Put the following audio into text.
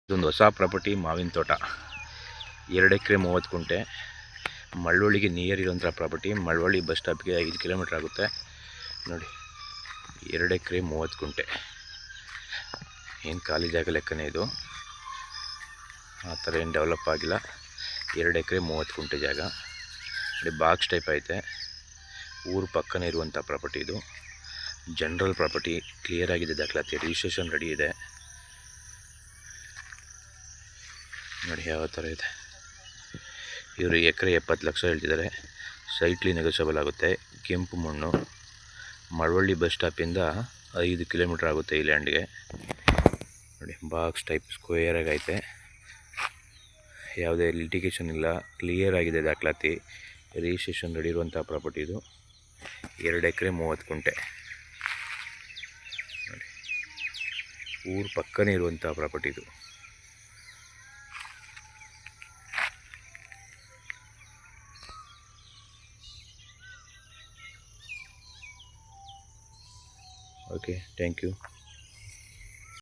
ಇದೊಂದು ಹೊಸ ಪ್ರಾಪರ್ಟಿ ಮಾವಿನ ತೋಟ 2 ಎಕರೆ 30 ಗುಂಟೆ ಮಳವಳ್ಳಿಗೆ ನಿಯರ್ ಇರೋಂಥ ಪ್ರಾಪರ್ಟಿ. ಮಳವಳ್ಳಿ ಬಸ್ ಸ್ಟಾಪ್ಗೆ 5 ಕಿಲೋಮೀಟರ್ ಆಗುತ್ತೆ ನೋಡಿ. 2 ಎಕರೆ 30 ಗುಂಟೆ ಏನು ಖಾಲಿ ಜಾಗ ಲೆಕ್ಕನೇ ಇದು, ಆ ಥರ ಏನು ಡೆವಲಪ್ ಆಗಿಲ್ಲ. 2 ಎಕರೆ 30 ಗುಂಟೆ ಜಾಗ ನೋಡಿ, ಬಾಕ್ಸ್ ಟೈಪ್ ಐತೆ. ಊರು ಪಕ್ಕನೇ ಇರುವಂಥ ಪ್ರಾಪರ್ಟಿ ಇದು. ಜನರಲ್ ಪ್ರಾಪರ್ಟಿ, ಕ್ಲಿಯರ್ ಆಗಿದೆ ದಾಖಲಾತಿ, ರಿಜಿಸ್ಟ್ರೇಷನ್ ರೆಡಿ ಇದೆ ನೋಡಿ ಯಾವ ಥರ ಇದೆ. ಇವರು ಎಕರೆ 70 ಲಕ್ಷ ಹೇಳ್ತಿದ್ದಾರೆ. ಸೈಟ್ಲಿ ನೆಗೋಷಿಯಬಲ್ ಆಗುತ್ತೆ. ಕೆಂಪು ಮಣ್ಣು, ಮಳವಳ್ಳಿ ಬಸ್ ಸ್ಟಾಪಿಂದ 5 ಕಿಲೋಮೀಟರ್ ಆಗುತ್ತೆ ಈ ಲ್ಯಾಂಡ್ಗೆ ನೋಡಿ. ಬಾಕ್ಸ್ ಟೈಪ್ ಸ್ಕ್ವೇರ್ ಆಗೈತೆ, ಯಾವುದೇ ಲಿಟಿಗೇಷನ್ ಇಲ್ಲ, ಕ್ಲಿಯರ್ ಆಗಿದೆ ದಾಖಲಾತಿ, ರಿಜಿಸ್ಟ್ರೇಷನ್ ರೆಡಿ ಇರುವಂಥ ಪ್ರಾಪರ್ಟಿ ಇದು. 2 ಎಕರೆ 30 ಗುಂಟೆ ನೋಡಿ, ಊರು ಪಕ್ಕನೇ ಇರುವಂಥ ಪ್ರಾಪರ್ಟಿ ಇದು. Okay, thank you.